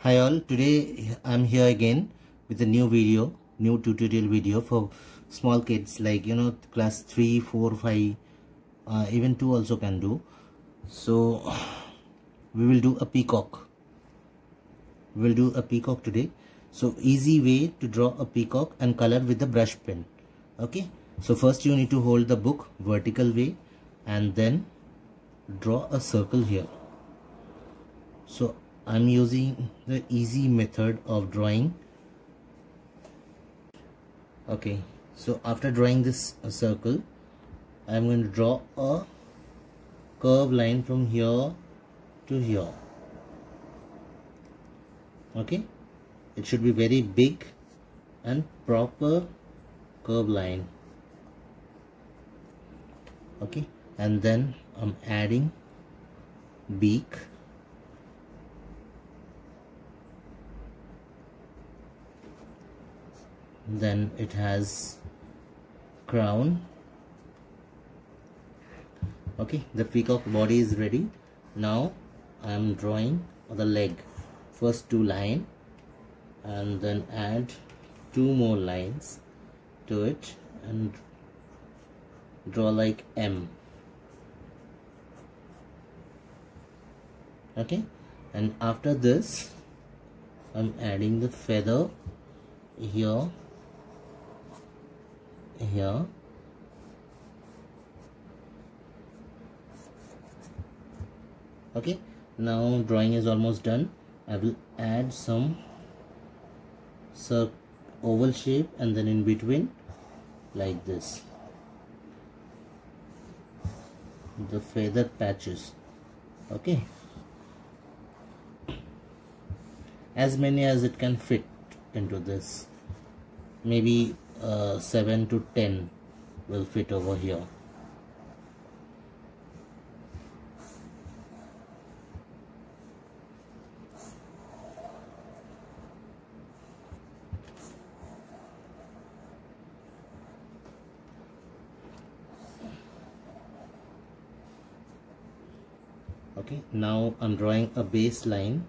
Hi all, today I'm here again with a new tutorial video for small kids like class 3, 4, 5, even 2 also can do. So we will do a peacock. We will do a peacock today. So easy way to draw a peacock and color with the brush pen. Okay, so first you need to hold the book vertical way and then draw a circle here. So I'm using the easy method of drawing. Okay, so after drawing this circle, I'm going to draw a curved line from here to here. Okay, it should be very big and proper curved line. Okay, and then I'm adding beak. Then it has crown. Okay, the peacock body is ready. Now I am drawing the leg. First 2 lines and then add 2 more lines to it and draw like M. Okay, and after this I'm adding the feather here. Okay, now drawing is almost done. I will add some oval shape and then in between like this the feather patches. Okay, as many as it can fit into this. Maybe 7 to 10 will fit over here. Okay, now I'm drawing a baseline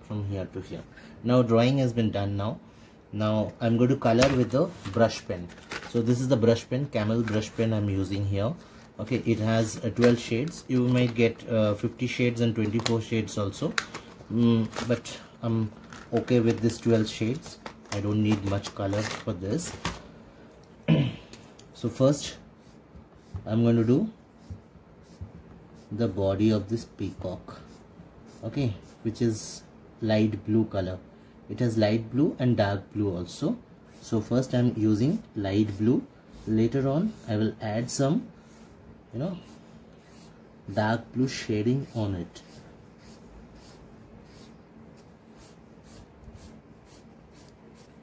from here to here. Now drawing has been done. Now I'm going to color with the brush pen. So this is the brush pen, Camel brush pen I'm using here. Okay, it has 12 shades. You might get 50 shades and 24 shades also, but I'm okay with this 12 shades. I don't need much color for this. So first I'm going to do the body of this peacock, okay, which is light blue color. It has light blue and dark blue also. So first I'm using light blue. Later on I will add some dark blue shading on it.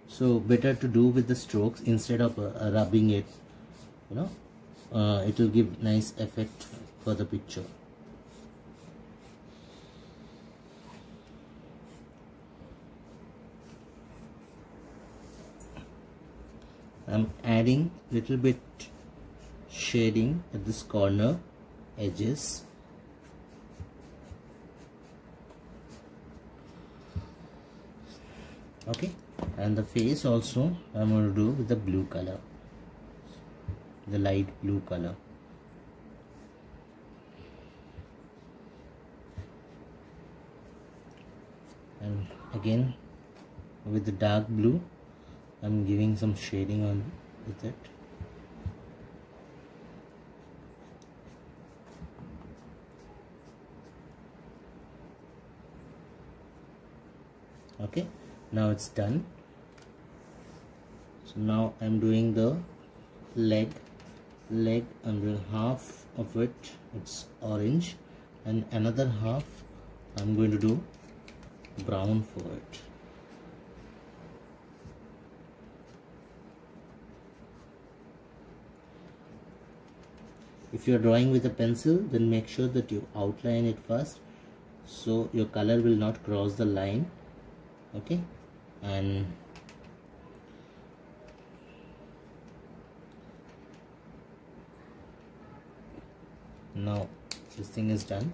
So better to do with the strokes instead of rubbing it. It will give nice effect for the picture. I'm adding little bit shading at this corner edges. Okay, and the face also I'm going to do with the blue color, the light blue color. And again with the dark blue I'm giving some shading on with it. Okay, now it's done. So now I'm doing the leg. I'm doing half of it, it's orange, and another half I'm going to do brown for it. If you are drawing with a pencil, then make sure that you outline it first so your color will not cross the line. Okay, and now this thing is done.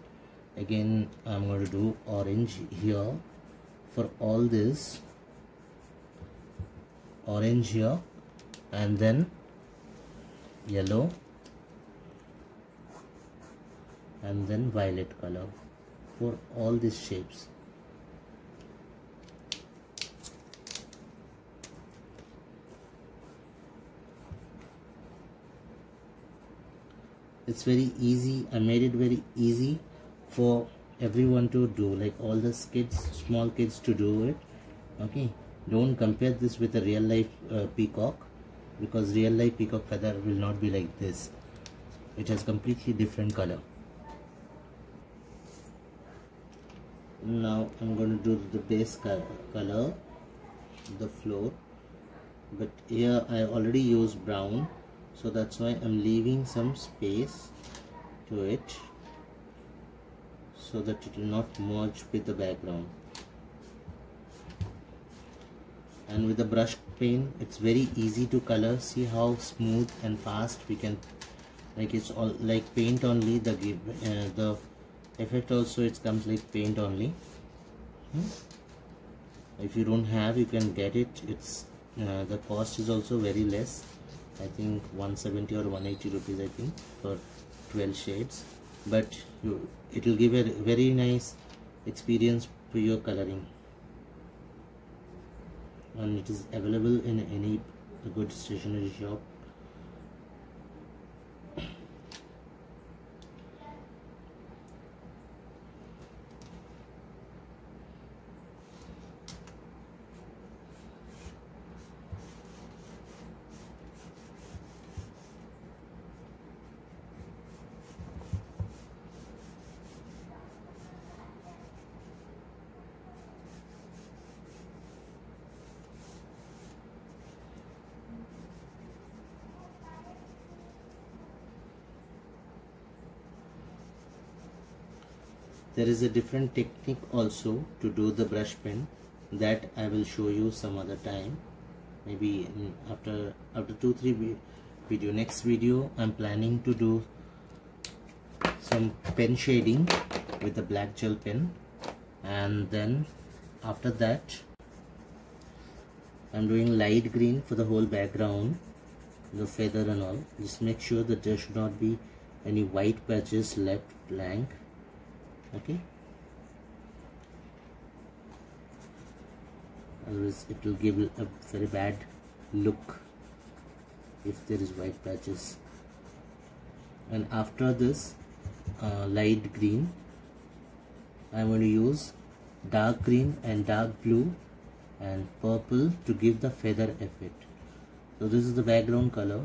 Again I'm going to do orange here for all this, orange here, and then yellow, and then violet color for all these shapes. It's very easy. I made it very easy for everyone to do, like all the kids, small kids to do it. Okay, don't compare this with a real life peacock, because real life peacock feather will not be like this. It has completely different color. Now I'm going to do the base color, the floor, but here I already used brown, so that's why I'm leaving some space to it so that it will not merge with the background. And with the brush pen it's very easy to color. See how smooth and fast we can, like it's all like paint only. The effect also, it comes like paint only. If you don't have, you can get it. It's the cost is also very less. I think 170 or 180 rupees, I think, for 12 shades, but it will give a very nice experience for your coloring, and it is available in any good stationery shop. There is a different technique also to do the brush pen, that I will show you some other time, maybe after 2-3 video. Next video I'm planning to do some pen shading with the black gel pen, and then after that I'm doing light green for the whole background, the feather and all. Just make sure that there should not be any white patches left blank. Okay, otherwise it will give a very bad look if there is white patches. And after this light green, I'm going to use dark green and dark blue and purple to give the feather effect. So this is the background color.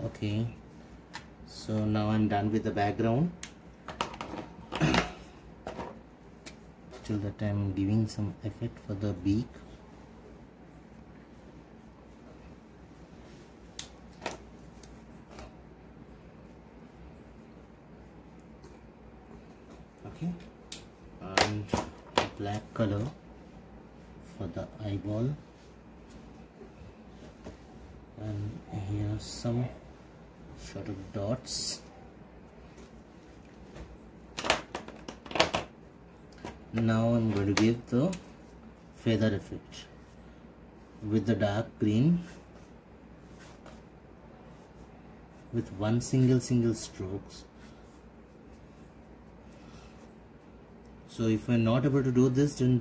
Okay, so now I'm done with the background. Till that time I'm giving some effect for the beak. Okay, and black color for the eyeball, and here some sort of dots. Now I'm going to give the feather effect with the dark green with one single strokes. So if you're not able to do this, then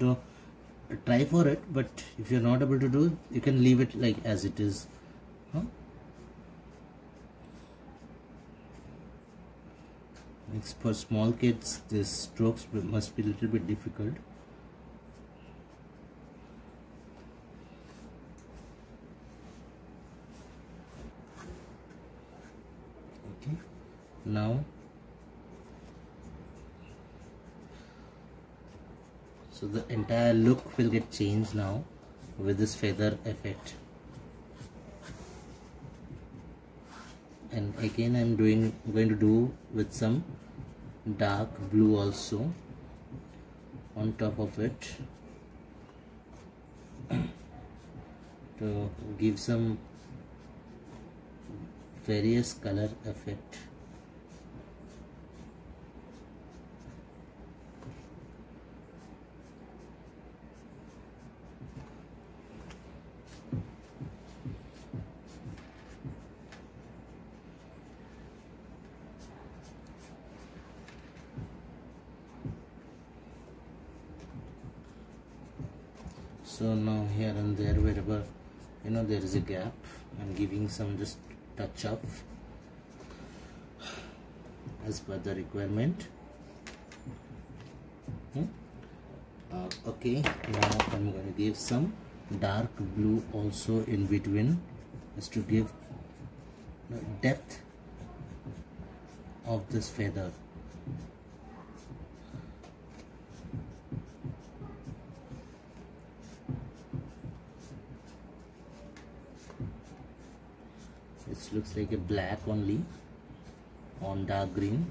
try for it, but if you're not able to do it, you can leave it like as it is. For small kids, these strokes must be a little bit difficult. Okay, now so the entire look will get changed now. with this feather effect. And again I'm going to do with some dark blue also on top of it to give some various color effect. So now here and there, wherever there is a gap, I'm giving some just touch up as per the requirement. Okay, now I'm going to give some dark blue also in between, just to give the depth of this feather. It looks like a black only on dark green.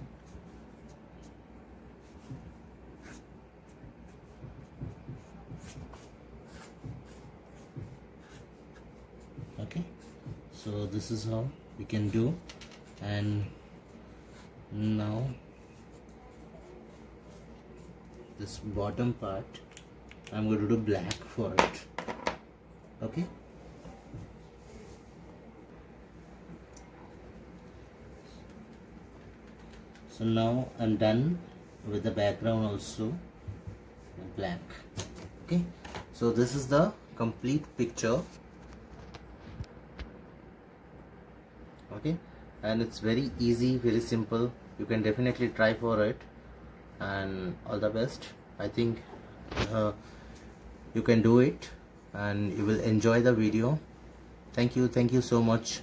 Okay, so this is how we can do. And now this bottom part I'm going to do black for it. Okay, so now I'm done with the background also black. Okay, so this is the complete picture. Okay, and it's very easy, very simple. You can definitely try for it, and all the best. I think you can do it and you will enjoy the video. Thank you so much.